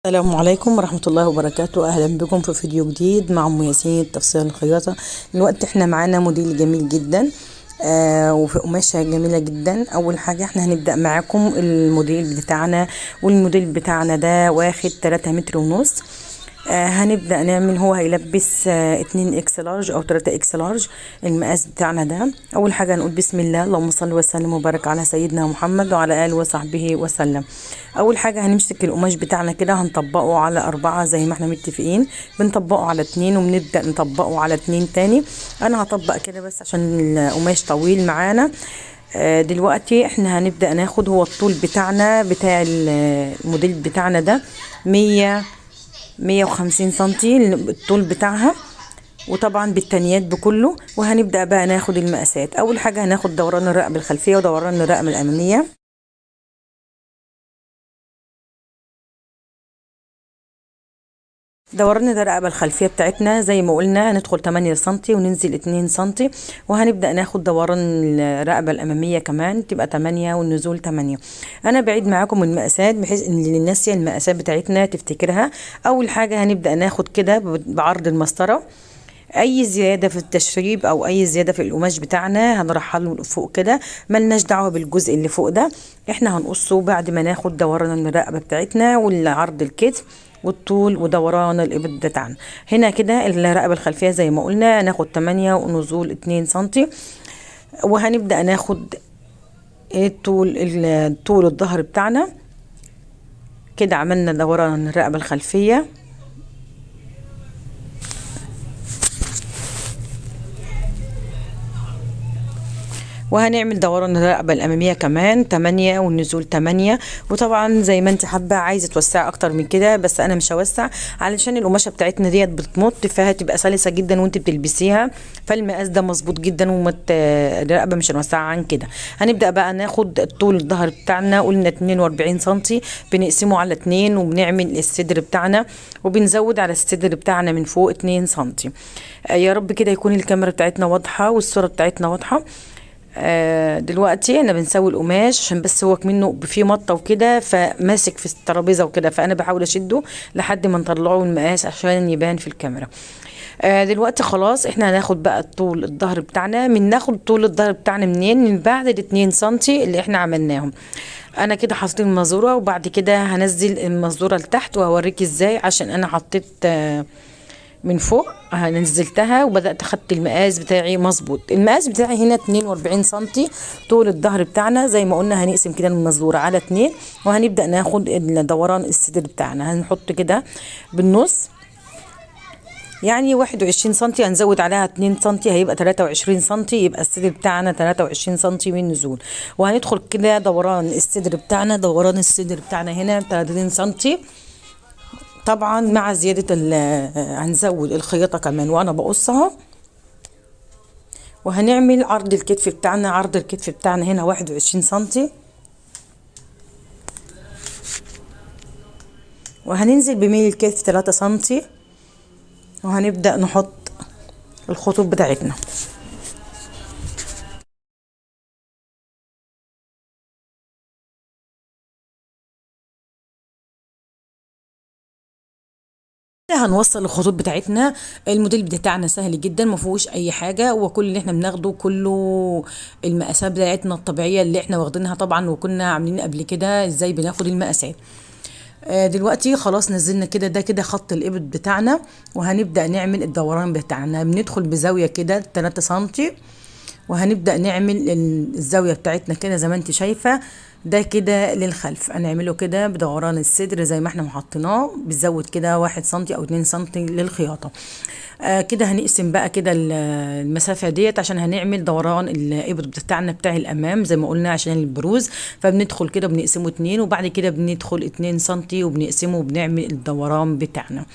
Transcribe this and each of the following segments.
السلام عليكم ورحمة الله وبركاته. أهلا بكم في فيديو جديد مع أم ياسين تفصيل الخياطة. الوقت احنا معانا موديل جميل جدا وفي قماشة جميلة جدا. أول حاجة احنا هنبدأ معاكم الموديل بتاعنا، والموديل بتاعنا ده واخد 3 متر ونص. هنبدأ نعمل، هو هيلبس 2 اكس لارج او 3 اكس لارج المقاس بتاعنا ده. اول حاجة هنقول بسم الله، اللهم صل وسلم وبارك على سيدنا محمد وعلى آله وصحبه وسلم. اول حاجة هنمسك القماش بتاعنا كده، هنطبقه على 4 زي ما احنا متفقين، بنطبقه على 2 وبنبدأ نطبقه على 2 تاني. انا هطبق كده بس عشان القماش طويل معانا. دلوقتي احنا هنبدأ ناخد، هو الطول بتاعنا بتاع الموديل بتاعنا ده 150 سنتي الطول بتاعها، وطبعا بالتنيات بكله. وهنبدأ بقى ناخد المقاسات. اول حاجة هناخد دوران الرقبة الخلفية ودوران الرقبة الأمامية. دوران الرقبة الخلفية بتاعتنا زي ما قلنا هندخل 8 سنتي وننزل 2 سنتي، وهنبدأ ناخد دوران الرقبة الأمامية كمان تبقى 8 والنزول 8. أنا بعيد معاكم المقاسات بحيث إن الناس المقاسات بتاعتنا تفتكرها. أول حاجة هنبدأ ناخد كده بعرض المسطرة، اي زياده في التشريب او اي زياده في القماش بتاعنا هنرحله فوق كده، ملناش دعوه بالجزء اللي فوق ده. احنا هنقصه بعد ما ناخد دوران الرقبه بتاعتنا والعرض الكتف والطول ودوران الابط بتاعنا. هنا كده الرقبه الخلفيه زي ما قلنا ناخد 8 ونزول 2 سنتي. وهنبدا ناخد طول الظهر بتاعنا كده. عملنا دوران الرقبه الخلفيه، وهنعمل دوران الرقبة الأمامية كمان 8 والنزول 8. وطبعا زي ما انت حابة، عايزة توسعي أكتر من كده بس أنا مش هوسع علشان القماشة بتاعتنا ديت بتمط، فهتبقى سلسة جدا وانت بتلبسيها. فالمقاس ده مظبوط جدا الرقبة مش هنوسعها عن كده. هنبدأ بقى ناخد طول الظهر بتاعنا، قلنا 42 سنتي، بنقسمه على 2 وبنعمل الصدر بتاعنا وبنزود على الصدر بتاعنا من فوق 2 سنتي. يا رب كده يكون الكاميرا بتاعتنا واضحة والصورة بتاعتنا واضحة. دلوقتي انا بنسوي القماش عشان بس هو منه فيه مطه وكده فماسك في الترابيزه وكده، فانا بحاول اشده لحد ما نطلعه المقاس عشان يبان في الكاميرا. دلوقتي خلاص احنا هناخد بقى طول الظهر بتاعنا. ناخد طول الظهر بتاعنا منين؟ من بعد ال2 سنتي اللي احنا عملناهم. انا كده حطيت المزوره، وبعد كده هنزل المزوره لتحت وهوريك ازاي، عشان انا حطيت من فوق نزلتها وبدأت اخدت المقاس بتاعي مظبوط. المقاس بتاعي هنا 42 سنتي طول الظهر بتاعنا. زي ما قلنا هنقسم كده المزورة على 2 وهنبدأ ناخد دوران الصدر بتاعنا. هنحط كده بالنص يعني 21 سنتي، هنزود عليها 2 سنتي هيبقى 23 سنتي، يبقى الصدر بتاعنا 23 سنتي من نزول. وهندخل كده دوران الصدر بتاعنا. دوران الصدر بتاعنا هنا 30 سنتي طبعا مع زيادة هنزود الخياطة كمان وانا بقصها. وهنعمل عرض الكتف بتاعنا. عرض الكتف بتاعنا هنا 21 سنتي، وهننزل بميل الكتف 3 سنتي، وهنبدأ نحط الخطوط بتاعتنا. هنوصل الخطوط بتاعتنا. الموديل بتاعنا سهل جدا، ما فيهوش اي حاجه، وكل اللي احنا بناخده كله المقاسات بتاعتنا الطبيعيه اللي احنا واخدينها طبعا، وكنا عاملين قبل كده ازاي بناخد المقاسات. دلوقتي خلاص نزلنا كده، ده كده خط الابط بتاعنا، وهنبدا نعمل الدوران بتاعنا. بندخل بزاويه كده 3 سنتي، وهنبدأ نعمل الزاوية بتاعتنا كده زي ما انت شايفة. ده كده للخلف هنعمله كده بدوران الصدر زي ما احنا محطيناه، بنزود كده 1 سنتي او 2 سنتي للخياطة. كده هنقسم بقى كده المسافة ديت عشان هنعمل دوران الابط بتاعنا بتاع الامام زي ما قلنا عشان البروز. فبندخل كده بنقسمه 2، وبعد كده بندخل 2 سنتي وبنقسمه وبنعمل الدوران بتاعنا.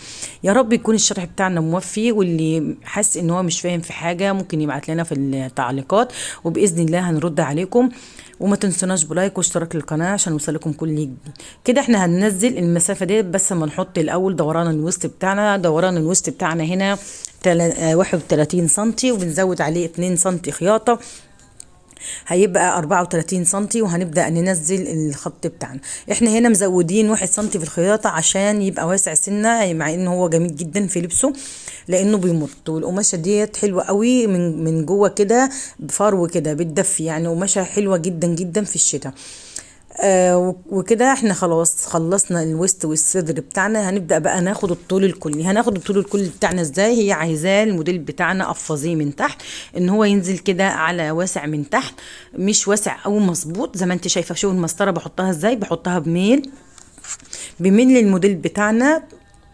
يا رب يكون الشرح بتاعنا موفي، واللي حاسس ان هو مش فاهم في حاجة ممكن يبعت لنا في التعليقات، وبإذن الله هنرد عليكم. وما تنسوناش بلايك واشتراك للقناه عشان يوصلكم كل جديد. كده احنا هننزل المسافه دي بس ما نحط الاول دوران الوسط بتاعنا. دوران الوسط بتاعنا هنا 31 سنتي، وبنزود عليه 2 سنتي خياطه. هيبقى 34 سنتي، وهنبدأ ننزل الخط بتاعنا. احنا هنا مزودين 1 سنتي في الخياطة عشان يبقى واسع سنة، مع انه هو جميل جدا في لبسه لانه بيمط. والقماشة ديت حلوة قوي من جوه كده، بفرو كده بتدفي، يعني قماشة حلوة جدا جدا في الشتاء. وكده احنا خلاص خلصنا الوسط والصدر بتاعنا. هنبدأ بقى ناخد الطول الكلي. هناخد الطول الكلي بتاعنا ازاي؟ هي عايزاه الموديل بتاعنا قفازيه من تحت، ان هو ينزل كده على واسع من تحت، مش واسع او مظبوط زي ما انت شايفه. شوف المسطره بحطها ازاي، بحطها بميل للموديل بتاعنا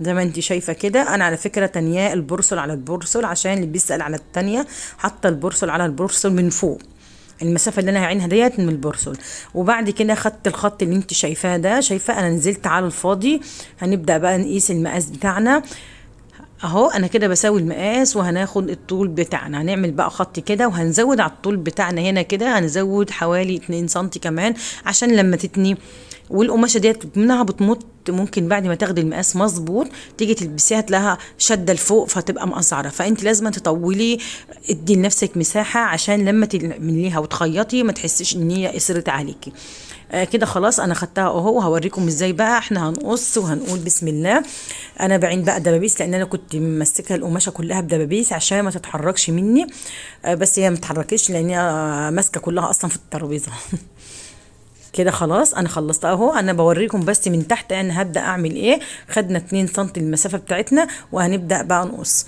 زي ما انت شايفه كده. انا على فكره تانية البورصل على البورصل، عشان اللي بيسأل على التانية حاطه البورصل على البورصل من فوق، المسافه اللي انا هعينها ديت من البورصل. وبعد كده خدت الخط اللي انت شايفاه ده، شايفه انا نزلت على الفاضي. هنبدا بقى نقيس المقاس بتاعنا اهو. انا كده بساوي المقاس، وهناخد الطول بتاعنا. هنعمل بقى خط كده، وهنزود على الطول بتاعنا هنا كده، هنزود حوالي 2 سنتي كمان عشان لما تتني. والقماشه ديت منها بتمط، ممكن بعد ما تاخدي المقاس مظبوط تيجي تلبسيها تلاقيها شده لفوق فتبقى مقصعره. فانت لازم تطولي، ادي لنفسك مساحه عشان لما تعمليها وتخيطي ما تحسيش ان هي قصرت عليكي. كده خلاص انا خدتها اهو. هوريكم ازاي بقى احنا هنقص وهنقول بسم الله. انا بعين بقى دبابيس لان انا كنت ممسكه القماشه كلها بدبابيس عشان ما تتحركش مني. بس هي ما تتحركش لان هي ماسكه كلها اصلا في الترابيزه. كده خلاص انا خلصت اهو. انا بوريكم بس من تحت انا هبدا اعمل ايه. خدنا 2 سم المسافه بتاعتنا، وهنبدا بقى نقص.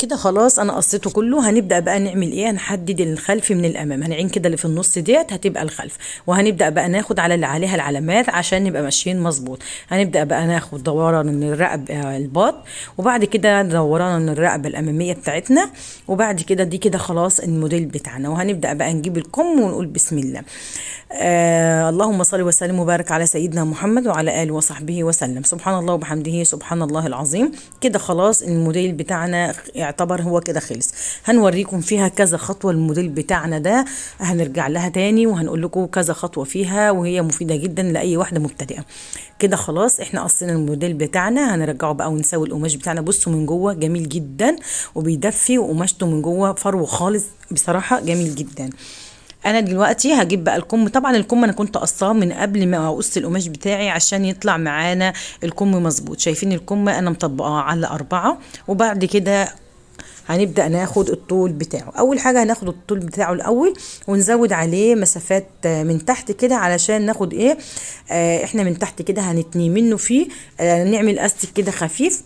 كده خلاص انا قصيته كله. هنبدا بقى نعمل ايه؟ هنحدد الخلف من الامام. هنعين كده اللي في النص ديت هتبقى الخلف، وهنبدا بقى ناخد على اللي عليها العلامات عشان نبقى ماشيين مظبوط. هنبدا بقى ناخد دوران من الرقب الباط، وبعد كده دوران من الرقبه الاماميه بتاعتنا، وبعد كده دي كده خلاص الموديل بتاعنا. وهنبدا بقى نجيب الكم ونقول بسم الله. اللهم صل وسلم وبارك على سيدنا محمد وعلى اله وصحبه وسلم. سبحان الله وبحمده سبحان الله العظيم. كده خلاص الموديل بتاعنا يعتبر هو كده خلص. هنوريكم فيها كذا خطوة. الموديل بتاعنا ده هنرجع لها تاني وهنقول لكم كذا خطوة فيها، وهي مفيدة جدا لأي واحدة مبتدئة. كده خلاص احنا قصينا الموديل بتاعنا. هنرجعه بقى ونسوي القماش بتاعنا. بصوا من جوه جميل جدا وبيدفي، وقماشته من جوه فرو خالص، بصراحة جميل جدا. انا دلوقتي هجيب بقى الكم. طبعا الكم انا كنت قصاه من قبل ما اقص القماش بتاعي عشان يطلع معانا الكم مظبوط. شايفين الكم انا مطبقاه على 4. وبعد كده هنبدأ ناخد الطول بتاعه. اول حاجة هناخد الطول بتاعه الاول، ونزود عليه مسافات من تحت كده علشان ناخد ايه. احنا من تحت كده هنتني منه فيه. نعمل استك كده خفيف،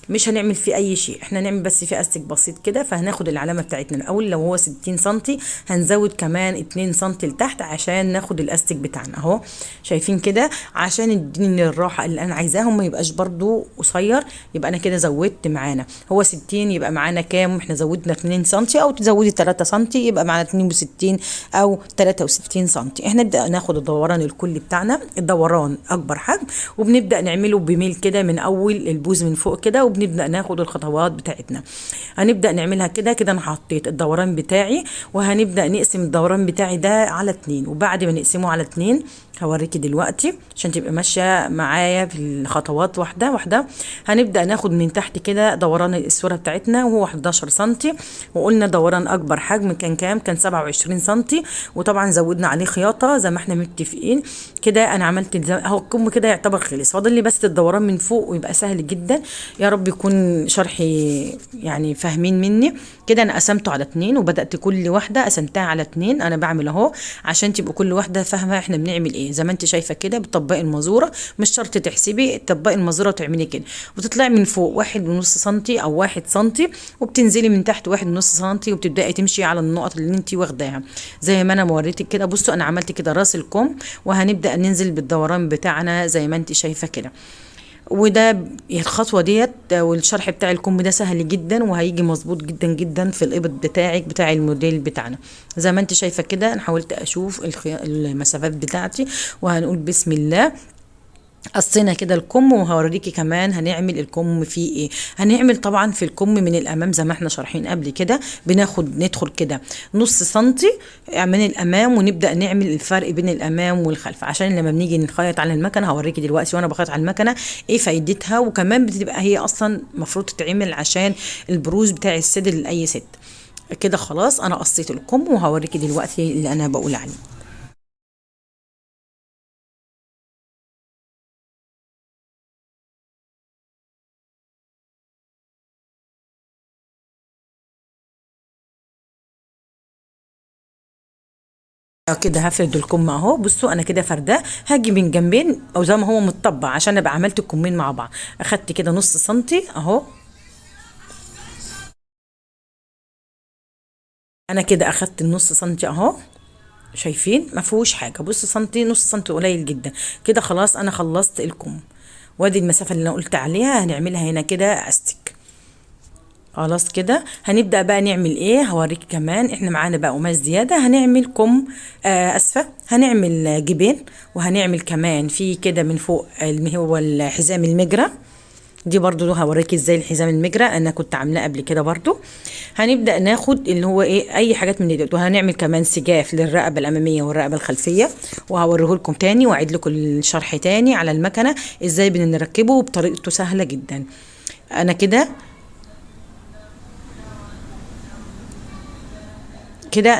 مش هنعمل فيه اي شيء، احنا نعمل بس فيه استك بسيط كده. فهناخد العلامه بتاعتنا الاول. لو هو 60 سنتي هنزود كمان 2 سنتي لتحت عشان ناخد الاستك بتاعنا اهو. شايفين كده؟ عشان يديني الراحه اللي انا عايزاها، ما يبقاش برضو قصير. يبقى انا كده زودت معانا هو 60، يبقى معانا كام؟ احنا زودنا 2 سنتي، او تزودي 3 سنتي يبقى معانا 62 او 63 سنتي. احنا نبدا ناخد الدوران الكلي بتاعنا، الدوران اكبر حجم، وبنبدا نعمله بميل كده من اول البوز من فوق كده، وبنبدا ناخد الخطوات بتاعتنا. هنبدا نعملها كده كده. انا حطيت الدوران بتاعي، وهنبدا نقسم الدوران بتاعي ده على 2. وبعد ما نقسمه على 2 هوريكي دلوقتي عشان تبقى ماشيه معايا في الخطوات واحده واحده. هنبدا ناخد من تحت كده دوران الاسوره بتاعتنا وهو 11 سنتي، وقلنا دوران اكبر حجم كان كام؟ كان 27 سنتي، وطبعا زودنا عليه خياطه زي ما احنا متفقين كده. انا عملت اهو الكم كده يعتبر خلص، فاضل لي بس الدوران من فوق ويبقى سهل جدا. يا رب يكون شرحي يعني فاهمين مني كده. انا قسمته على 2 وبدات كل واحده قسمتها على 2. انا بعمل اهو عشان تبقوا كل واحده فاهمه احنا بنعمل ايه. زي ما انت شايفه كده بتطبقي المزوره، مش شرط تحسبي، تطبقي المزوره وتعملي كده، وتطلعي من فوق 1.5 سنتي او 1 سنتي، وبتنزلي من تحت 1.5 سنتي، وبتبداي تمشي على النقط اللي انت واخداها زي ما انا موريتك كده. بصوا انا عملت كده راس الكم، وهنبدا ننزل بالدوران بتاعنا زي ما انت شايفه كده. وده الخطوه ديت والشرح بتاع الكم ده سهل جدا، وهيجي مظبوط جدا جدا في الابط بتاعك بتاع الموديل بتاعنا. زي ما انت شايفه كده انا حاولت اشوف المسافات بتاعتي، وهنقول بسم الله. قصينا كده الكم، وهوريكي كمان هنعمل الكم فيه ايه. هنعمل طبعا في الكم من الامام زي ما احنا شارحين قبل كده، ندخل كده نص سنتي من الامام، ونبدا نعمل الفرق بين الامام والخلف، عشان لما بنيجي نخيط على المكنه هوريكي دلوقتي وانا بخيط على المكنه ايه فايدتها. وكمان بتبقى هي اصلا المفروض تتعمل عشان البروز بتاع الصدر لاي ست. كده خلاص انا قصيت الكم، وهوريكي دلوقتي اللي انا بقول عليه. كده هفرد الكم اهو. بصوا انا كده فرداه، هاجي من جنبين او زي ما هو متطبق عشان ابقى عملت الكمين مع بعض. اخدت كده نص سنتي اهو، انا كده اخدت النص سنتي اهو، شايفين ما فيهوش حاجه. بص سنتي، نص سنتي قليل جدا كده. خلاص انا خلصت الكم، وادي المسافه اللي انا قلت عليها هنعملها هنا كده استك. خلاص كده هنبدأ بقى نعمل ايه. هوريك كمان احنا معانا بقى قماش زيادة، هنعمل كم اسفة، هنعمل جيبين، وهنعمل كمان في كده من فوق اللي هو الحزام المجرى. دي برضو هوريك ازاي الحزام المجرى، انا كنت عاملاه قبل كده برضو. هنبدأ ناخد اللي هو ايه اي حاجات من دي، وهنعمل كمان سجاف للرقبة الامامية والرقبة الخلفية، وهوريه لكم تاني واعيد لكم الشرح تاني على المكنة ازاي بنركبه بطريقته سهلة جدا. انا كده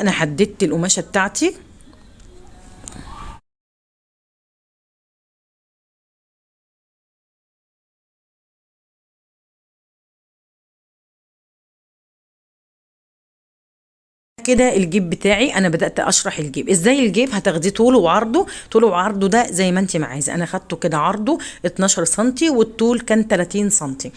انا حددت القماشه بتاعتي. كده الجيب بتاعي انا بدات اشرح الجيب ازاي. الجيب هتاخديه طوله وعرضه، طوله وعرضه ده زي ما انت ما عايزه. انا خدته كده عرضه 12 سنتي والطول كان 30 سنتي،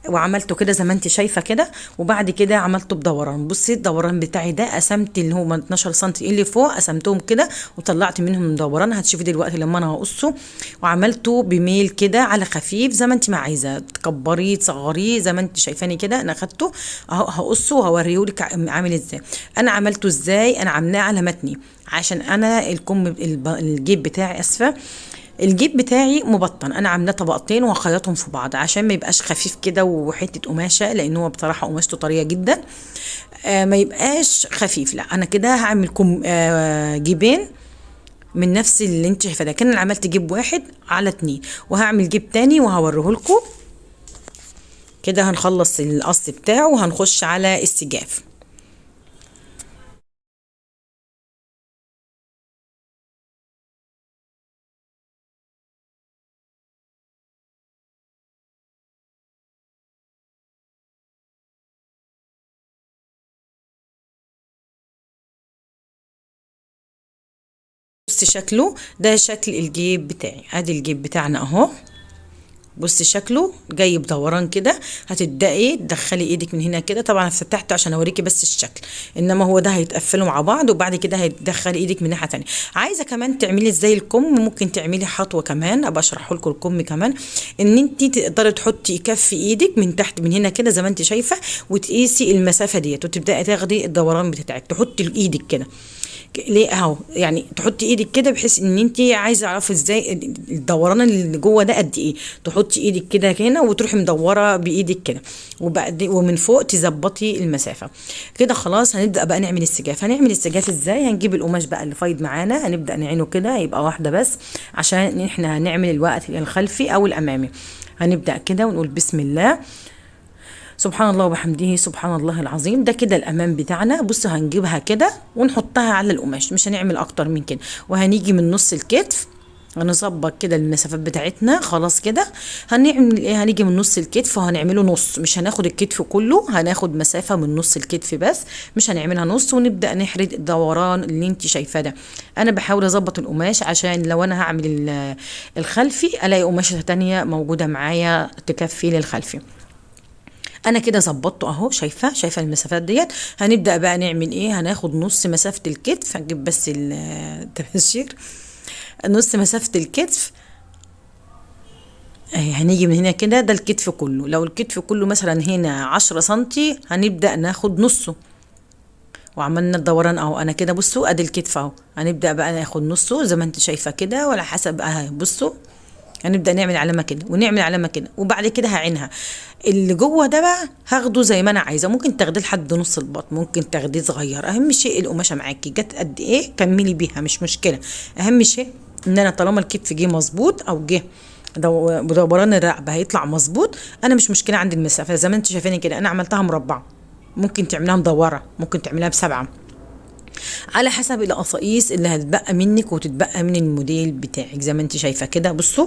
وعملته كده زي ما انت شايفه كده. وبعد كده عملته بدوران. بصي الدوران بتاعي ده قسمت اللي هو 12 سم اللي فوق، قسمتهم كده وطلعت منهم دوران. هتشوفي دلوقتي لما انا هقصه. وعملته بميل كده على خفيف زي ما انت ما عايزه، تكبريه تصغريه زي ما انت شايفاني كده. انا خدته اهو هقصه وهوريهولك عامل ازاي. انا عملته ازاي، انا عاملاه على متني عشان انا الجيب بتاعي اسفه، الجيب بتاعي مبطن. انا عاملاه طبقتين وهخيطهم في بعض عشان ما يبقاش خفيف كده وحته قماشه، لان هو بصراحه قماشته طريه جدا. ما يبقاش خفيف. لا انا كده هعمل جيبين من نفس اللي انت شايفاه ده. كان انا عملت جيب واحد على 2، وهعمل جيب تاني وهوريه لكم. كده هنخلص القص بتاعه وهنخش على السجاف. بصي شكله ده شكل الجيب بتاعي. ادي الجيب بتاعنا اهو. بصي شكله جاي بدوران كده. هتبداي تدخلي ايدك من هنا كده، طبعا فتحته عشان اوريكي بس الشكل، انما هو ده هيتقفلوا مع بعض. وبعد كده هتدخلي ايدك من ناحيه تانية. عايزه كمان تعملي ازاي الكم، ممكن تعملي خطوه كمان ابقى اشرح لكم الكم كمان. ان انت تقدري تحطي كف ايدك من تحت من هنا كده زي ما انت شايفه، وتقيسي المسافه ديت، وتبداي تاخدي الدوران بتاعك، تحطي ايدك كده ليه اهو، يعني تحطي ايدك كده بحيث ان انت عايزه تعرفي ازاي الدوران اللي جوه ده قد ايه. تحطي ايدك كده هنا وتروحي مدوره بايدك كده، ومن فوق تظبطي المسافه كده. خلاص هنبدا بقى نعمل السجاف. هنعمل السجاف ازاي؟ هنجيب القماش بقى اللي فايض معانا، هنبدا نعينه كده يبقى واحده بس، عشان احنا هنعمل الوقت الخلفي او الامامي. هنبدا كده ونقول بسم الله، سبحان الله وبحمده سبحان الله العظيم. ده كده الامام بتاعنا. بصوا هنجيبها كده ونحطها على القماش، مش هنعمل اكتر من كده. وهنيجي من نص الكتف هنظبط كده المسافات بتاعتنا. خلاص كده هنعمل ايه؟ هنيجي من نص الكتف وهنعمله نص، مش هناخد الكتف كله، هناخد مسافة من نص الكتف بس، مش هنعملها نص. ونبدأ نحرد الدوران اللي انت شايفاه ده. انا بحاول اظبط القماش عشان لو انا هعمل الخلفي الاقي قماشة تانية موجودة معايا تكفي للخلفي. انا كده ظبطته اهو، شايفه المسافات ديت. هنبدا بقى نعمل ايه؟ هناخد نص مسافه الكتف، هنجيب بس التباشير، نص مسافه الكتف اهي. هنيجي من هنا كده، ده الكتف كله. لو الكتف كله مثلا هنا 10 سنتي، هنبدا ناخد نصه. وعملنا الدوران اهو. انا كده بصوا ادي الكتف اهو، هنبدا بقى ناخد نصه زي ما انت شايفه كده، ولا حسب اهي. بصوا هنبدا نعمل علامه كده ونعمل علامه كده، وبعد كده هعينها. اللي جوه ده بقى هاخده زي ما انا عايزه، ممكن تاخديه لحد نص البطن، ممكن تاخديه صغير. اهم شيء القماشه معاكي جت قد ايه كملي بيها، مش مشكله. اهم شيء ان انا طالما الكتف جه مظبوط او جه دوران الرقبه هيطلع مظبوط، انا مش مشكله عندي المسافه. زي ما انتوا شايفين كده انا عملتها مربعه، ممكن تعملها مدوره، ممكن تعملها ب7، على حسب القصايص اللي هتتبقى منك وتتبقى من الموديل بتاعك. زي ما انت شايفه كده بصوا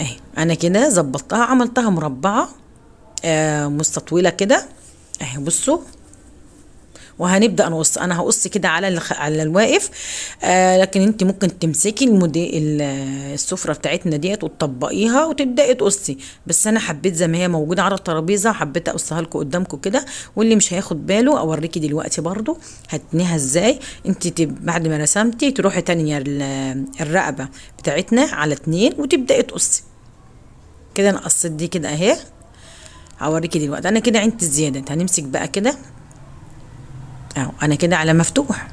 اهي. انا كده ظبطتها، عملتها مربعه مستطوله كده اهي. بصوا وهنبدا نقص. انا هقص كده على على الواقف. لكن انت ممكن تمسكي السفره بتاعتنا ديت وتطبقيها وتبداي تقصي. بس انا حبيت زي ما هي موجوده على الترابيزه، حبيت اقصها لكم قدامكم كده. واللي مش هياخد باله اوريكي دلوقتي برضو هتنيها ازاي. انت بعد ما رسمتي تروحي تانية الرقبه بتاعتنا على 2 وتبداي تقصي كده. انا قصيت دي كده اهي، هوريكي دلوقتي. انا كده عندي الزياده، هنمسك بقى كده اهو. انا كده على مفتوح،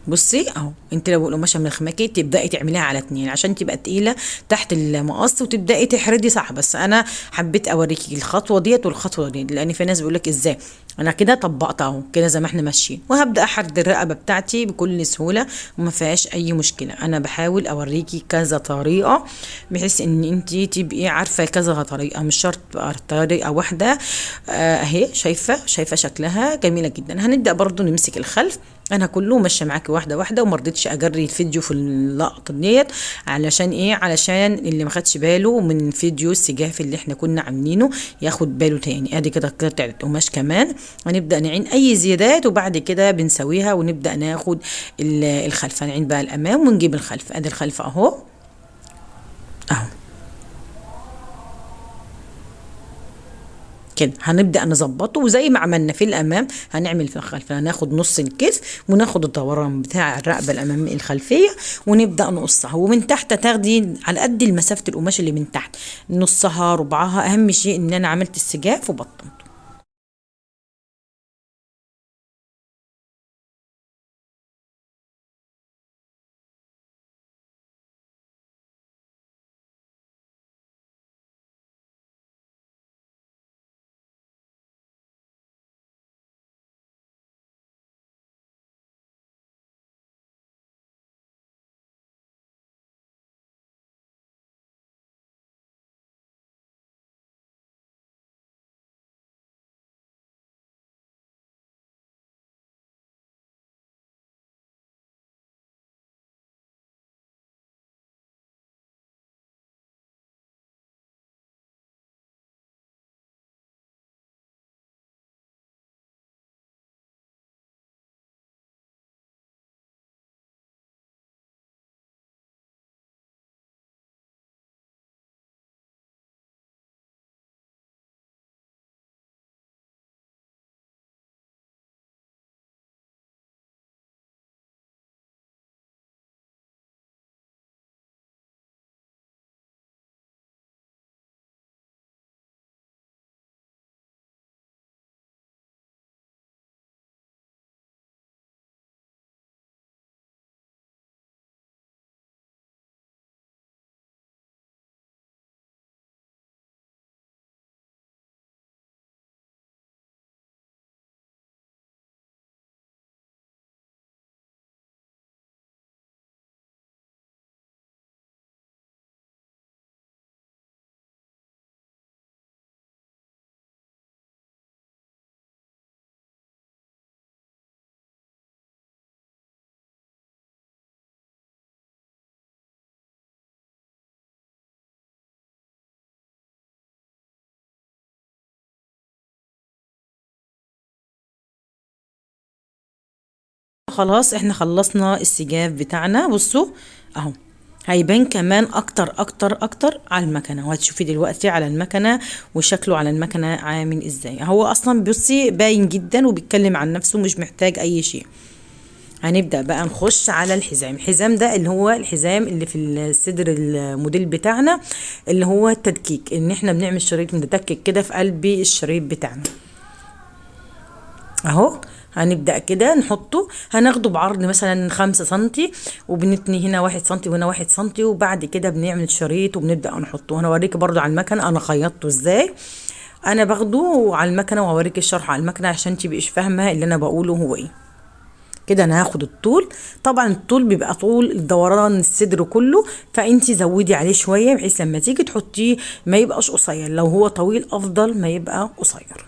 بصي اهو. انت لو القماشه مخمكي تبداي تعمليها على 2 عشان تبقى تقيله تحت المقص، وتبداي تحردي صح. بس انا حبيت اوريكي الخطوه ديت والخطوه ديت، لان في ناس بيقول لك ازاي. انا كده طبقت اهو كده زي ما احنا ماشيين، وهبدا احرد الرقبه بتاعتي بكل سهوله وما فيهاش اي مشكله. انا بحاول اوريكي كذا طريقه بحيث ان انت تبقي عارفه كذا طريقه، مش شرط طريقه واحده. اهي شايفه شكلها جميله جدا. هنبدا برضو نمسك الخلف. انا كله ماشيه معاكي واحده واحده، وما رضيتش اجري الفيديو في اللقطه ديت. علشان ايه؟ علشان اللي ما خدش باله من فيديو السجاف اللي احنا كنا عاملينه ياخد باله تاني. ادي كده قطعه قماش كمان. هنبدا نعين اي زيادات وبعد كده بنسويها ونبدا ناخد الخلف. هنعين بقى الامام ونجيب الخلف. ادي الخلف اهو اهو كده. هنبدأ نظبطه وزي ما عملنا في الأمام هنعمل في الخلف. هناخد نص الكتف وناخد الدوران بتاع الرقبة الأمامية الخلفية ونبدأ نقصها. ومن تحت تاخدي على قد المسافة القماش اللي من تحت، نصها ربعها. أهم شيء إن أنا عملت السجاف وبطنت. خلاص احنا خلصنا السجاف بتاعنا، بصوا اهو. هيبان كمان اكتر اكتر اكتر على المكنه، وهتشوفي دلوقتي على المكنه وشكله على المكنه عامل ازاي. هو اصلا بصي باين جدا وبيتكلم عن نفسه، مش محتاج اي شيء. هنبدأ بقى نخش على الحزام. الحزام ده اللي هو الحزام اللي في الصدر الموديل بتاعنا، اللي هو التدكيك، ان احنا بنعمل شريط متدكك كده في قلب الشريط بتاعنا اهو. هنبدأ كده نحطه، هناخده بعرض مثلا 5 سنتي، وبنتني هنا 1 سنتي وهنا 1 سنتي، وبعد كده بنعمل شريط وبنبدأ نحطه. انا اوريكي برضو على المكنة انا خيطته ازاي. انا باخده على المكنة وهوريك الشرح على المكنة عشان تبقيش فاهمة اللي انا بقوله هو ايه. كده انا هاخد الطول، طبعا الطول بيبقى طول دوران الصدر كله، فانتي زودي عليه شويه بحيث لما تيجي تحطيه ما يبقاش قصير، لو هو طويل افضل ما يبقى قصير.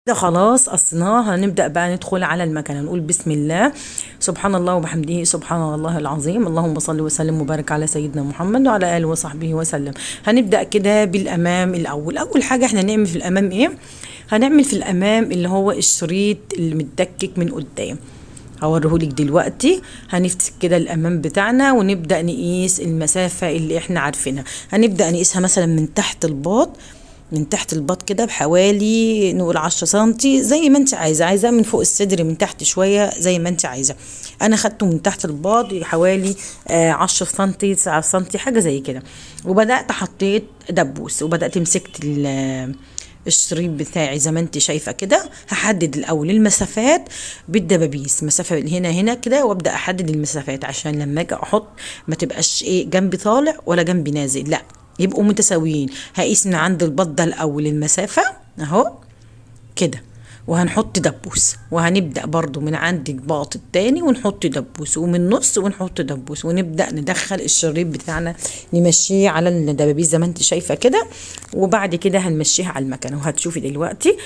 ده خلاص قصيناه. هنبدأ بقى ندخل على المكنة، نقول بسم الله، سبحان الله وبحمده، سبحان الله العظيم، اللهم صل وسلم وبارك على سيدنا محمد وعلى آله وصحبه وسلم. هنبدأ كده بالأمام الأول. أول حاجة احنا نعمل في الأمام ايه؟ هنعمل في الأمام اللي هو الشريط المتدكك من قدام، هوريهولك دلوقتي. هنفتح كده الأمام بتاعنا ونبدأ نقيس المسافة اللي احنا عارفينها. هنبدأ نقيسها مثلا من تحت الباط، من تحت الباط كده بحوالي نقول 10 سنتي، زي ما انت عايزة. عايزة من فوق الصدر من تحت شوية زي ما انت عايزة. انا خدته من تحت الباط حوالي 10 سنتي 9 سنتي حاجة زي كده. وبدأت حطيت دبوس، وبدأت مسكت الشريط بتاعي زي ما انت شايفه كده. هحدد الاول المسافات بالدبابيس، مسافه هنا كده، وابدا احدد المسافات عشان لما اجي احط ما تبقاش ايه جنبي طالع ولا جنبي نازل، لا يبقوا متساويين. هقيس من عند البط ده الاول المسافه اهو كده، وهنحط دبوس، وهنبدأ برضو من عند الباط التاني ونحط دبوس، ومن النص ونحط دبوس، ونبدأ ندخل الشريط بتاعنا نمشيه على الدبابيس زي ما انت شايفة كده. وبعد كده هنمشيها على المكنة وهتشوفي دلوقتي.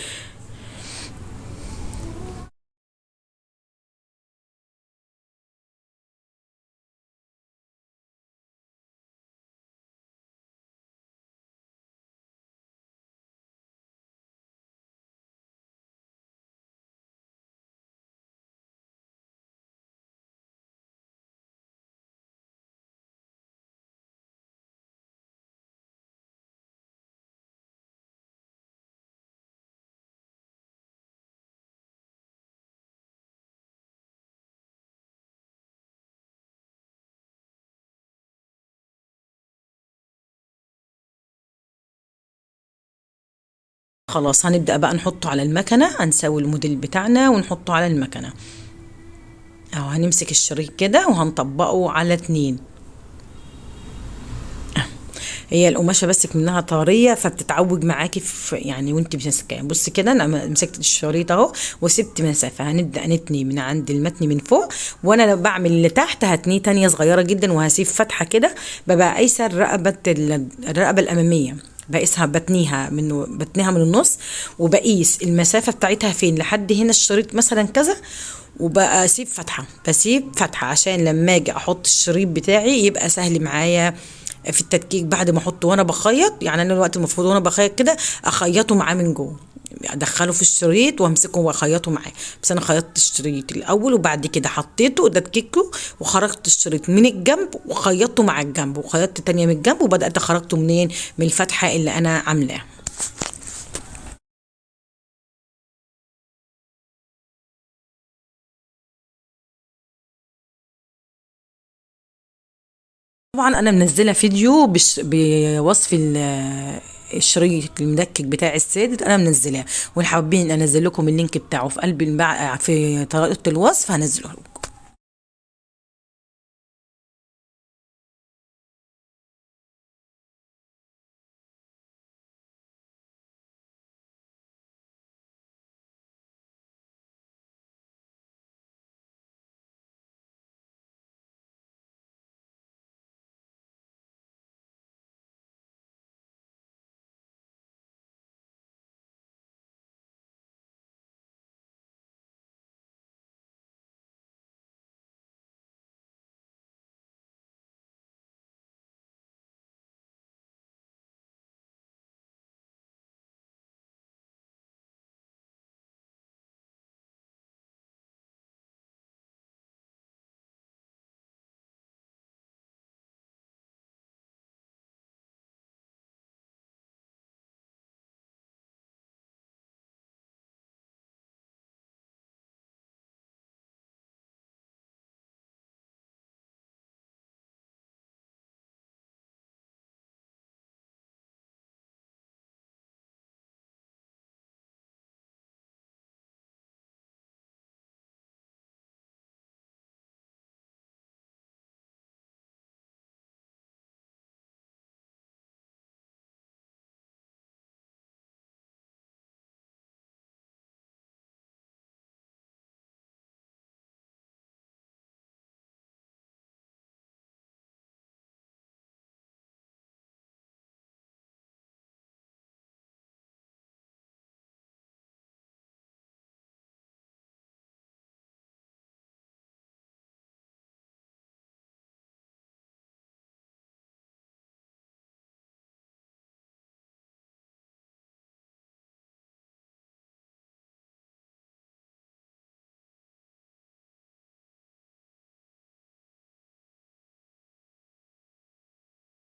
خلاص هنبدأ بقى نحطه على المكنة، هنسوي الموديل بتاعنا ونحطه على المكنة اهو. هنمسك الشريط كده وهنطبقه على 2. هي القماشه بس منها طريه فبتتعوج معاكي في يعني وانت ماسكاها. بص كده انا مسكت الشريط اهو وسبت مسافه. هنبدا نتني من عند المتن من فوق، وانا لو بعمل اللي تحت هتنيه تانية صغيره جدا وهسيب فتحه كده. ببقى قايسه الرقبه الاماميه، بقيسها بتنيها من النص، وبقيس المسافه بتاعتها فين لحد هنا الشريط مثلا كذا، وبقى بسيب فتحه عشان لما اجي احط الشريط بتاعي يبقى سهل معايا في التدكيك بعد ما احطه وانا بخيط. يعني انا الوقت المفروض وانا بخيط كده اخيطه معاه من جوه، ادخله في الشريط وامسكه واخيطه معاه. بس انا خيطت الشريط الاول وبعد كده حطيته ودككته وخرجت الشريط من الجنب وخيطته مع الجنب وخيطت تانية من الجنب وبدات خرجته منين، من الفتحه اللي انا عاملاها. طبعا انا منزله فيديو بوصف الشريط المدكك بتاع السادس، انا منزلاه، وحابين انزل لكم اللينك بتاعه في قلب في طريقه الوصف هنزله لكم.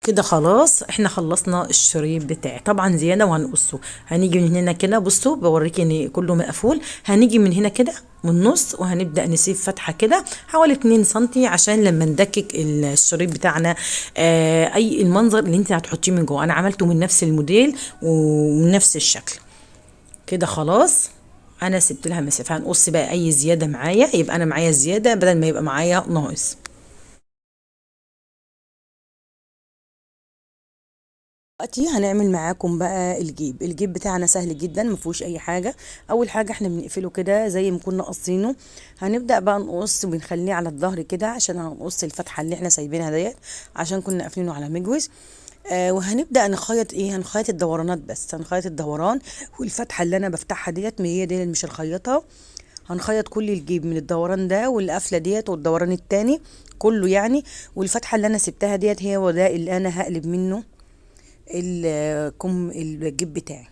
كده خلاص احنا خلصنا الشريط بتاعي. طبعا زياده وهنقصه. هنيجي من هنا كده، بصوا بوريكي ان كله مقفول. هنيجي من هنا كده من النص وهنبدا نسيب فتحه كده حوالي 2 سنتي عشان لما ندكك الشريط بتاعنا اي المنظر اللي انت هتحطيه من جوه. انا عملته من نفس الموديل ومن نفس الشكل. كده خلاص انا سبت لها مسافه. هنقص بقى اي زياده معايا، يبقى انا معايا زياده بدل ما يبقى معايا ناقص. دلوقتي هنعمل معاكم بقى الجيب بتاعنا سهل جدا ما فيهوش اي حاجه. اول حاجه احنا بنقفله كده زي ما كنا قاصينه. هنبدا بقى نقص وبنخليه على الظهر كده عشان هنقص الفتحه اللي احنا سايبينها ديت عشان كنا قافلينه على مجوز. وهنبدا نخيط ايه، هنخيط الدورانات بس، هنخيط الدوران والفتحه اللي انا بفتحها ديت، ما هي دي اللي مش هنخيطها. هنخيط كل الجيب من الدوران ده والقفله ديت والدوران التاني كله يعني. والفتحه اللي انا سبتها ديت هي وده اللي انا هقلب منه الجيب بتاعي.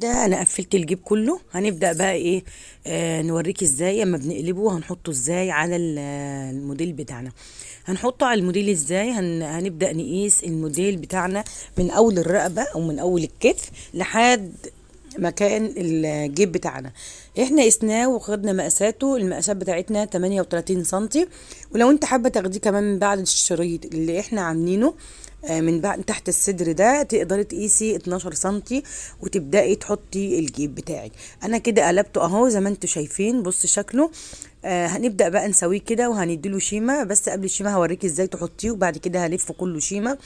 كده انا قفلت الجيب كله. هنبدأ بقى ايه، نوريك ازاي اما بنقلبه هنحطه ازاي على الموديل بتاعنا. هنحطه على الموديل ازاي، هنبدأ نقيس الموديل بتاعنا من اول الرقبة او من اول الكتف لحد مكان الجيب بتاعنا. احنا قسناه وخدنا مقاساته، المقاسات بتاعتنا 38 سنتي. ولو انت حابة تاخديه كمان من بعد الشريط اللي احنا عاملينه، من بعد تحت الصدر ده تقدري تقيسي 12 سنتي وتبدأي تحطي الجيب بتاعك. انا كده قلبته اهو زي ما انتوا شايفين، بص شكله. هنبدأ بقى نسويه كده وهنديله شيمة، بس قبل الشيمة هوريكي ازاي تحطيه، وبعد كده هلف كله شيمة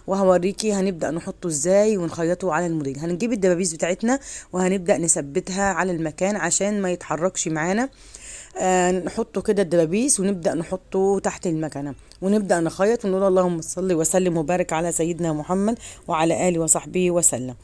وهوريكي هنبدأ نحطه ازاي ونخيطه على الموديل. هنجيب الدبابيس بتاعتنا وهنبدأ نثبتها على المكان عشان ما يتحركش معانا. نحطه كده الدبابيس ونبدأ نحطه تحت المكنة ونبدأ نخيط ونقول اللهم صل وسلم وبارك على سيدنا محمد وعلى آله وصحبه وسلم.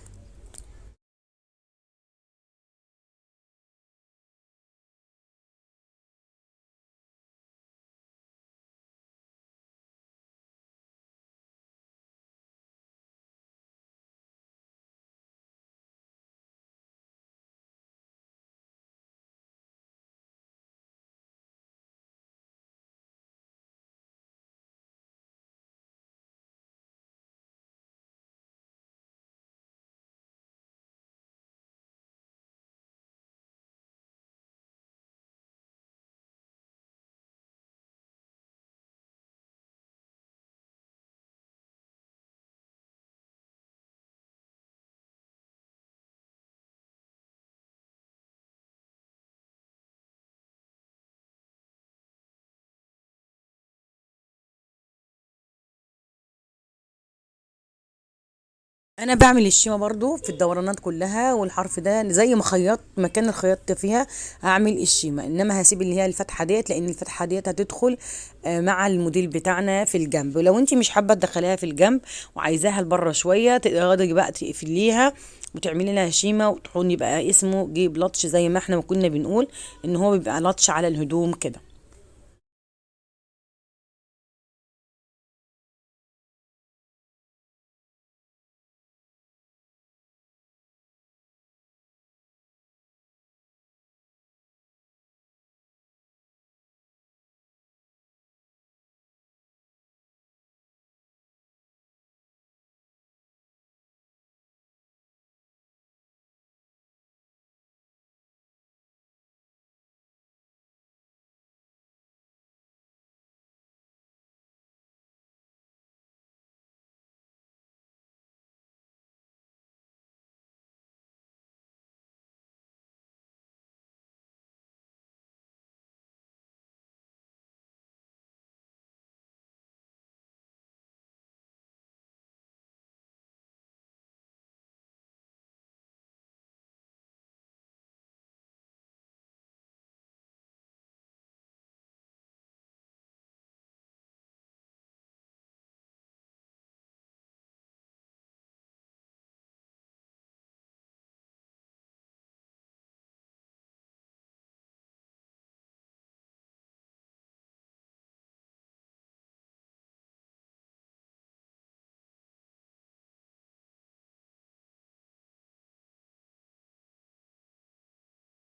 انا بعمل الشيمه برضو في الدورانات كلها، والحرف ده زي ما خيطت مكان الخياطه فيها هعمل الشيمه، انما هسيب اللي هي الفتحه ديت لان الفتحه ديت هتدخل مع الموديل بتاعنا في الجنب. ولو انت مش حابه تدخليها في الجنب وعايزاها لبره شويه تقدري بقى تقفليها وتعملي لها شيمه وتحطي يبقى اسمه جيب لطش زي ما احنا ما كنا بنقول ان هو بيبقى لطش على الهدوم كده.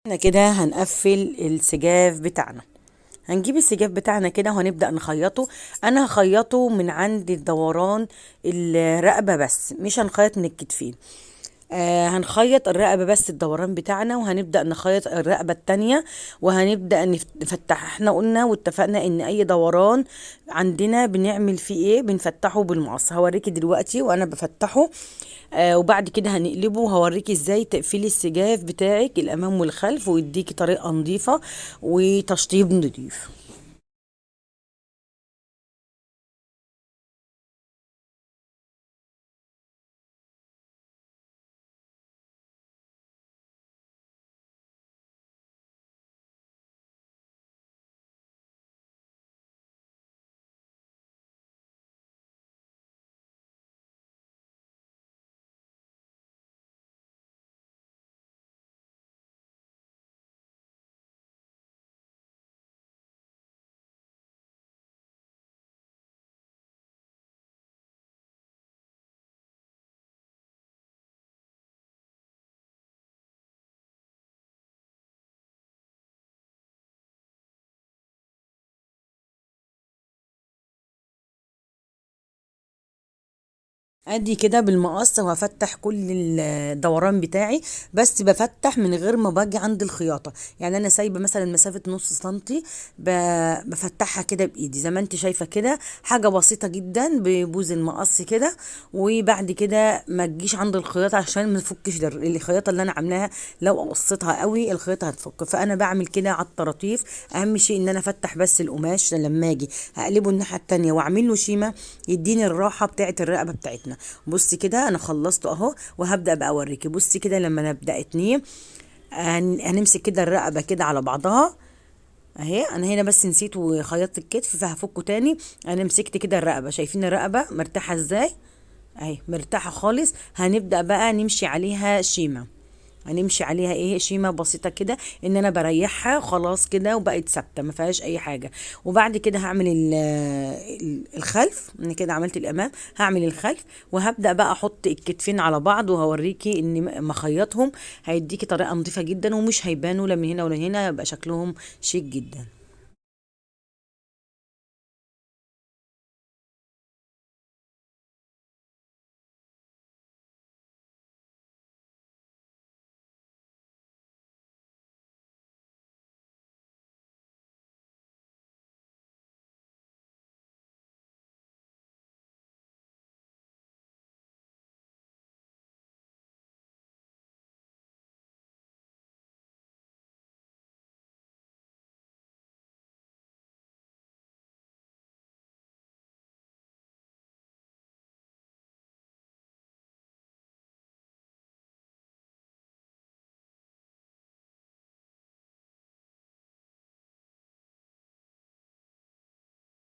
احنا كده هنقفل السجاف بتاعنا. هنجيب السجاف بتاعنا كده وهنبدأ نخيطه. انا هخيطه من عند الدوران الرقبة بس، مش هنخيط من الكتفين. هنخيط الرقبة بس الدوران بتاعنا، وهنبدأ نخيط الرقبة التانية وهنبدأ نفتح. احنا قلنا واتفقنا ان اي دوران عندنا بنعمل فيه ايه، بنفتحه بالمقص. هوريكي دلوقتي وانا بفتحه. وبعد كده هنقلبه وهوريكي ازاي تقفلي السجاف بتاعك الامام والخلف ويديكي طريقة نظيفة وتشطيب نظيف. ادي كده بالمقص وهفتح كل الدوران بتاعي، بس بفتح من غير ما باجي عند الخياطة. يعني انا سايبة مثلا مسافة نص سنتي، بفتحها كده بايدي زي ما انت شايفة كده، حاجة بسيطة جدا ببوز المقص كده. وبعد كده ما تجيش عند الخياطة عشان ما تفكش الخياطة اللي انا عاملاها، لو قصيتها قوي الخياطة هتفك. فانا بعمل كده على الطراطيف. اهم شيء ان انا افتح بس القماش لما اجي هقلبه الناحية التانية واعمل له شيمة، يديني الراحة بتاعت الرقبة بتاعتنا. بصي كده انا خلصت اهو، وهبدأ بقى اوريكي. بصي كده لما نبدأ اتنين، هنمسك كده الرقبة كده على بعضها اهي. انا هنا بس نسيت وخيطت الكتف فهفكه تاني. انا مسكت كده الرقبة، شايفين الرقبة مرتاحة ازاي؟ اهي مرتاحة خالص. هنبدأ بقى نمشي عليها شيمة، هنمشي عليها ايه شيمه بسيطه كده، ان انا بريحها خلاص كده وبقت ثابته ما فيهاش اي حاجه. وبعد كده هعمل الخلف. انا كده عملت الامام، هعمل الخلف وهبدا بقى احط الكتفين على بعض، وهوريكي ان مخيطهم هيديكي طريقه نظيفه جدا، ومش هيبانوا لا من هنا ولا هنا، يبقى شكلهم شيك جدا.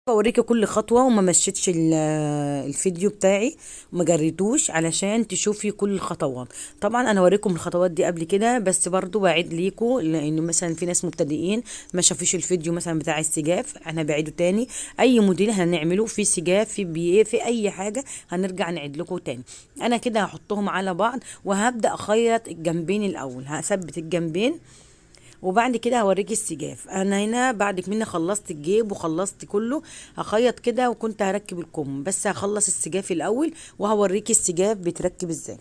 بوريكي كل خطوة، وما مشيتش الفيديو بتاعي وما جريتوش علشان تشوفي كل الخطوات. طبعا انا وريكم الخطوات دي قبل كده، بس برضو بعيد ليكم لانه مثلا في ناس مبتدئين ما شافوش الفيديو مثلا بتاع السجاف، انا بعيده تاني. اي موديل هنعمله في سجاف في بي في اي حاجة هنرجع نعيد لكم تاني. انا كده هحطهم على بعض وهبدأ اخيط الجنبين الاول، هثبت الجنبين وبعد كده هوريكي السجاف. انا هنا بعد مني خلصت الجيب وخلصت كله، هخيط كده وكنت هركب الكم، بس هخلص السجاف الاول وهوريكي السجاف بيتركب ازاي.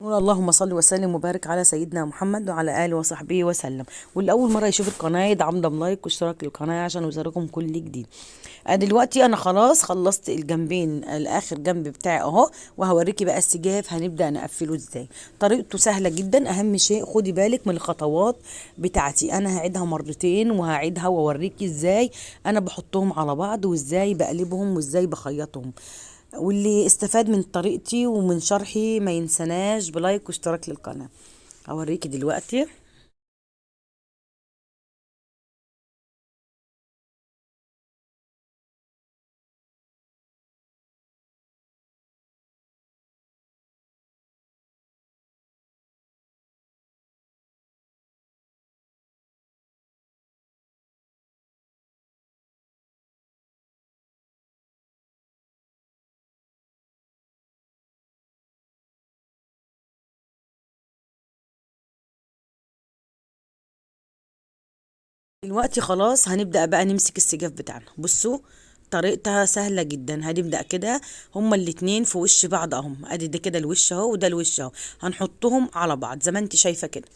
اللهم صل وسلم وبارك على سيدنا محمد وعلى اله وصحبه وسلم. واللي اول مره يشوف القناه يدعم لايك واشتراك للقناه عشان يوصلكم كل جديد. دلوقتي انا خلاص خلصت الجنبين، الاخر جنب بتاعي اهو، وهوريكي بقى السجاف هنبدا نقفله ازاي. طريقته سهله جدا، اهم شيء خدي بالك من الخطوات بتاعتي. انا هعيدها مرتين وهعيدها واوريكي ازاي انا بحطهم على بعض، وازاي بقلبهم، وازاي بخيطهم. واللي استفاد من طريقتي ومن شرحي ما ينسناش بلايك واشتراك للقناه. هوريكي دلوقتي. دلوقتي خلاص هنبدأ بقى نمسك السجاف بتاعنا. بصوا طريقتها سهلة جدا. هنبدأ كده هما الاتنين في وش بعض اهم، ادي ده كده الوش اهو وده الوش اهو، هنحطهم على بعض زي ما انت شايفة كده.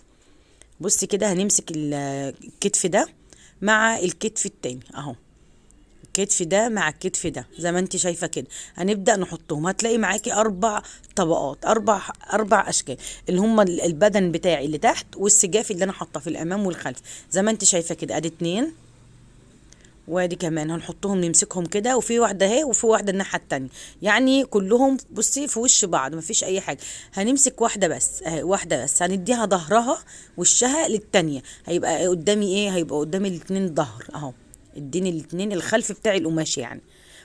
بصي كده هنمسك الكتف ده مع الكتف التاني اهو، الكتف ده مع الكتف ده زي ما انت شايفه كده. هنبدا نحطهم، هتلاقي معاكي 4 طبقات، اربع اشكال، اللي هم البدن بتاعي اللي تحت والسجاف اللي انا حاطاه في الامام والخلف زي ما انت شايفه كده. ادي اتنين وادي كمان هنحطهم نمسكهم كده، وفي واحده اهي وفي واحده الناحيه التانية، يعني كلهم بصي في وش بعض مفيش اي حاجه. هنمسك واحده بس اهي، واحده بس هنديها ظهرها وشها للتانية، هيبقى قدامي ايه، هيبقى قدامي الاتنين ظهر اهو، اديني الاتنين الخلف بتاعي القماش يعني.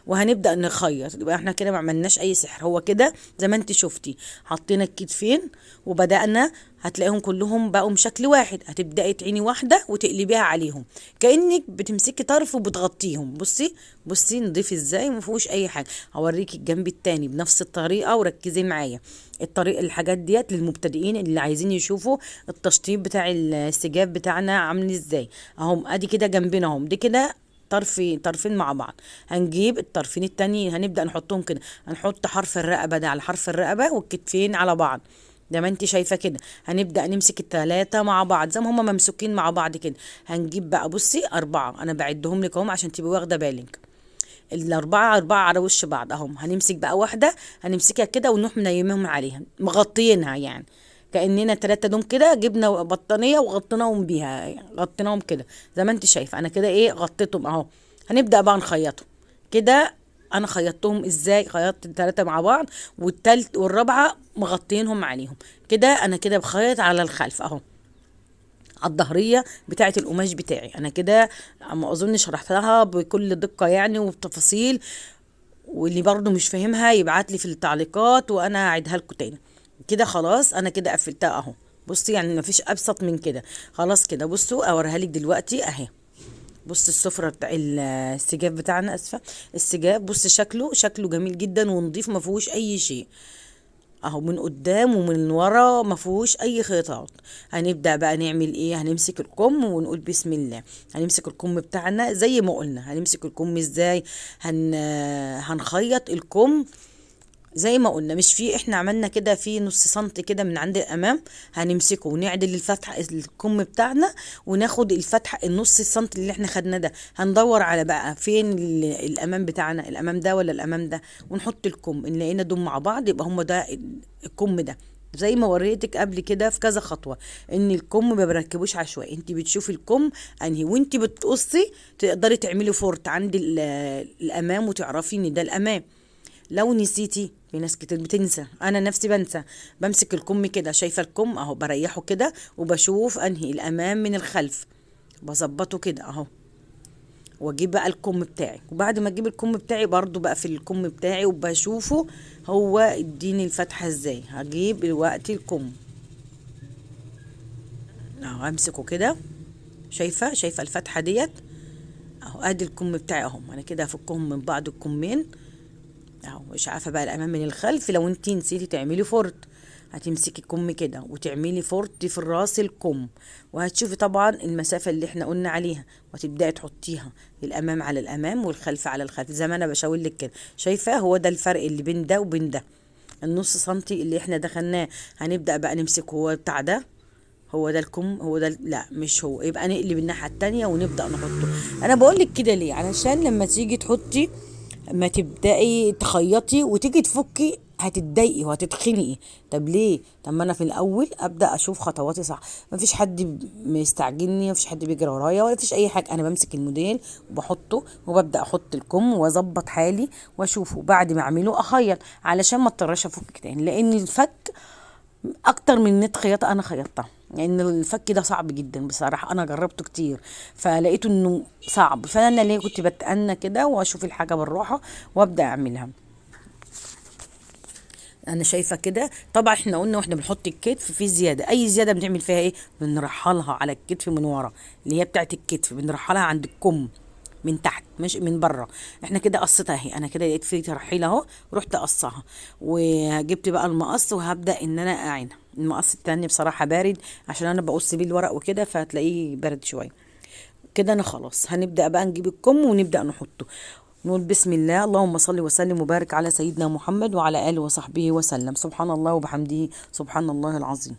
وهنبدأ نخيط، يبقى احنا كده ما عملناش اي سحر، هو كده زي ما انت شفتي حطينا الكتفين وبدأنا، هتلاقيهم كلهم بقوا بشكل واحد. هتبدأي تعيني واحدة وتقلبيها عليهم كأنك بتمسكي طرف وبتغطيهم. بصي بصي نضيف ازاي، ما فيهوش اي حاجة. هوريكي الجنب التاني بنفس الطريقة وركزي معايا. الطريقة الحاجات ديت للمبتدئين اللي عايزين يشوفوا التشطيب بتاع السجاب بتاعنا عامل ازاي. اهم ادي كده جنبنا اهم، دي كده طرفين مع بعض. هنجيب الطرفين التانيين هنبدأ نحطهم كده، هنحط حرف الرقبة ده على حرف الرقبة والكتفين على بعض زي ما انت شايفة كده. هنبدأ نمسك التلاتة مع بعض زي ما هما ممسوكين مع بعض كده. هنجيب بقى بصي 4، أنا بعدهم لك اهم عشان تبقي واخدة بالك. الأربعة 4 على وش بعض اهم. هنمسك بقى واحدة، هنمسكها كده ونروح منيمهم عليها مغطيينها، يعني كأننا 3 دوم كده جبنا بطانية وغطيناهم بيها، غطيناهم كده زي ما انت شايفة. انا كده ايه غطيتهم اهو. هنبدأ بقى نخيطهم كده. انا خيطتهم ازاي، خيطت ال3 مع بعض والتالت والرابعة مغطينهم عليهم كده. انا كده بخيط على الخلف اهو، على الظهرية بتاعة القماش بتاعي. انا كده ما اظن شرحتها بكل دقة يعني وبتفاصيل، واللي برضو مش فاهمها يبعت لي في التعليقات وانا اعيدها لكم تاني. كده خلاص انا كده قفلتها اهو. بصي يعني مفيش ابسط من كده. خلاص كده بصوا اوريها لك دلوقتي اهي. بص السفرة بتاع السجاف بتاعنا، اسفة السجاف، بص شكله جميل جدا ونضيف ما فيهوش اي شيء اهو، من قدام ومن ورا ما فيهوش اي خيطات. هنبدأ بقى نعمل ايه، هنمسك الكم ونقول بسم الله. هنمسك الكم بتاعنا زي ما قلنا. هنمسك الكم ازاي، هنخيط الكم زي ما قلنا، مش في احنا عملنا كده في نص سنتي كده من عند الامام، هنمسكه ونعدل الفتحه الكم بتاعنا وناخد الفتحه النص سنتي اللي احنا خدناه ده. هندور على بقى فين الامام بتاعنا، الامام ده ولا الامام ده، ونحط الكم ان لقينا دول مع بعض يبقى هم ده الكم ده. زي ما وريتك قبل كده في كذا خطوه ان الكم ما بركبوش عشوائي، انت بتشوفي الكم انهي وانت بتقصي تقدري تعملي فورت عند الامام وتعرفي ان ده الامام. لو نسيتي، في ناس كتير بتنسى، انا نفسي بنسى، بمسك الكم كده، شايفه الكم اهو بريحه كده وبشوف انهي الامام من الخلف، بظبطه كده اهو. واجيب بقى الكم بتاعي، وبعد ما اجيب الكم بتاعي برضو بقى في الكم بتاعي وبشوفه هو اديني الفتحه ازاي. هجيب دلوقتي الكم اهو امسكه كده، شايفه الفتحه ديت اهو. ادي الكم بتاعي اهو، انا كده هفكهم من بعض الكمين اهو. مش عارفه بقى الامام من الخلف، لو انتي نسيتي تعملي فورت هتمسكي الكم كده وتعملي فورت في الراس الكم، وهتشوفي طبعا المسافه اللي احنا قلنا عليها، وتبداي تحطيها الامام على الامام والخلف على الخلف زي ما انا بشاور لك كده. شايفه هو ده الفرق اللي بين ده وبين ده، النص سنتي اللي احنا دخلناه. هنبدا بقى نمسك هو بتاع ده، هو ده الكم، هو ده لا مش هو، يبقى نقلب الناحيه التانية ونبدا نحطه. انا بقول لك كده ليه، علشان لما تيجي تحطي ما تبدأي تخيطي وتيجي تفكي هتتضايقي وهتتخنقي. طب ليه؟ طب ما انا في الاول ابدا اشوف خطواتي صح، ما فيش حد مستعجلني، ما فيش حد بيجري ورايا، ولا فيش اي حاجه. انا بمسك الموديل وبحطه وببدا احط الكم واظبط حالي واشوفه، بعد ما اعمله اخيط علشان ما اضطرش افك تاني، لان الفك اكتر من نت خياطه انا خيطتها، لان يعني الفك ده صعب جدا بصراحه، انا جربته كتير فلقيته انه صعب، فانا ليه كنت بتأنى كده واشوف الحاجه بالراحه وابدا اعملها. انا شايفه كده. طبعا احنا قلنا واحنا بنحط الكتف في زياده، اي زياده بنعمل فيها ايه، بنرحلها على الكتف من ورا اللي هي بتاعه الكتف، بنرحلها عند الكم من تحت مش من بره. احنا كده قصتها اهي، انا كده لقيت في ترحيل اهو، رحت قصها وجبت بقى المقص وهبدا ان انا اعينها. المقص التاني بصراحه بارد عشان انا بقص بيه الورق وكده، فهتلاقيه بارد شويه كده انا خلاص هنبدأ بقى نجيب الكم ونبدأ نحطه. نقول بسم الله، اللهم صل وسلم وبارك على سيدنا محمد وعلى آله وصحبه وسلم. سبحان الله وبحمده، سبحان الله العظيم.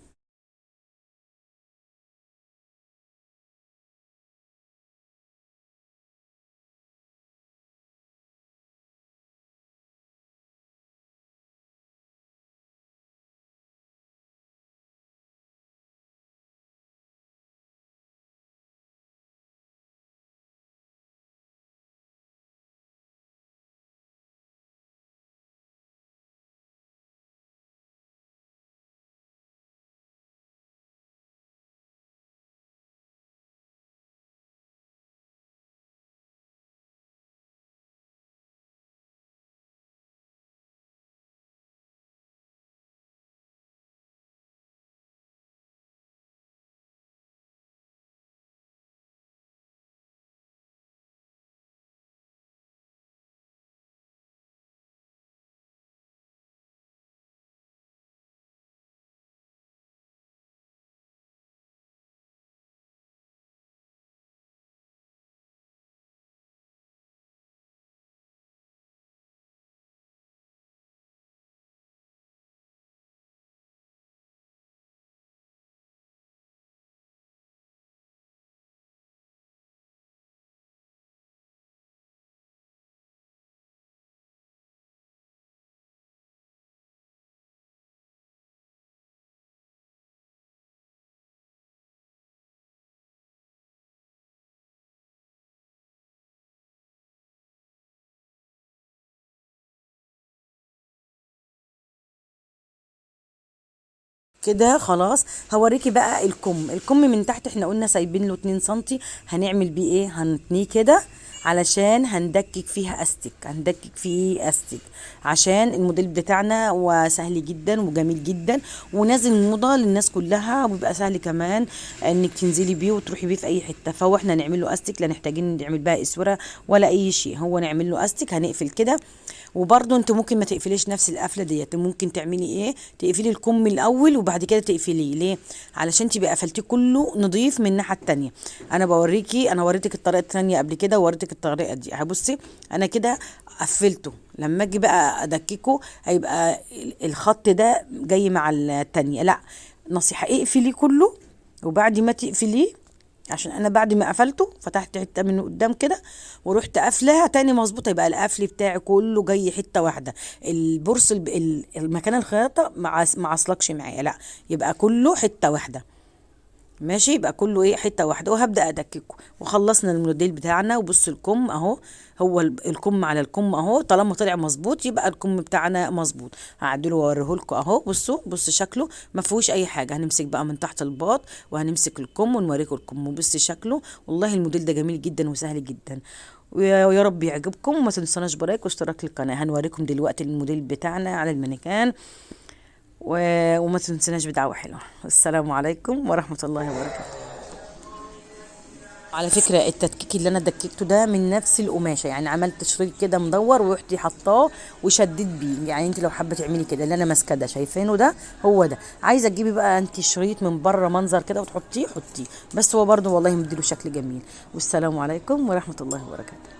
كده خلاص. هوريكي بقى الكم من تحت احنا قلنا سايبين له 2 سنتي. هنعمل بيه ايه؟ هنتنيه كده علشان هندكك فيها استك، هندكك فيه استك عشان الموديل بتاعنا وسهل جدا وجميل جدا ونازل موضه للناس كلها، وبيبقى سهل كمان انك تنزلي بيه وتروحي بيه في اي حته. فهو احنا نعمل له استك، لا محتاجين نعمل بقى اسوره ولا اي شيء، هو نعمل له استك. هنقفل كده. وبرضه انت ممكن ما تقفليش نفس القفله ديت، ممكن تعملي ايه؟ تقفلي الكم الاول وبعد كده تقفليه. ليه؟ علشان تبقى قفلتيه كله نضيف من الناحيه التانيه. انا بوريكي، انا وريتك الطريقه التانيه قبل كده ووريتك الطريقه دي. هبصي انا كده قفلته، لما اجي بقى ادككه هيبقى الخط ده جاي مع التانيه. لا، نصيحه اقفليه كله، وبعد ما تقفليه، عشان انا بعد ما قفلته فتحت حته منه قدام كده ورحت قافلاها تاني مظبوطه، يبقى القفل بتاعي كله جاي حته واحده. البرص المكان الخياطه ما عصلكش معايا، لا يبقى كله حته واحده. ماشي، يبقى كله ايه؟ حته واحده. وهبدا ادككه. وخلصنا الموديل بتاعنا. وبص الكم اهو، هو الكم على الكم اهو، طالما طلع مظبوط يبقى الكم بتاعنا مظبوط. هعدله واوريه لكم اهو. بصوا، بص شكله ما فيهوش اي حاجه. هنمسك بقى من تحت الباط وهنمسك الكم ونوريكم الكم. وبص شكله، والله الموديل ده جميل جدا وسهل جدا. ويا رب يعجبكم. وما تنسوناش برايك واشتراك القناه. هنوريكم دلوقتي الموديل بتاعنا على المانيكان. وما تنسوناش بدعوة حلوة. السلام عليكم ورحمة الله وبركاته. على فكرة التدكيك اللي انا دككته ده من نفس القماشة، يعني عملت شريط كده مدور ورحتي حطاه وشديت بيه. يعني انت لو حابة تعملي كده اللي انا ماسكاه ده، شايفينه ده؟ هو ده. عايزة تجيبي بقى انت الشريط من بره منظر كده وتحطيه، حطيه. بس هو برضه والله مديله شكل جميل. والسلام عليكم ورحمة الله وبركاته.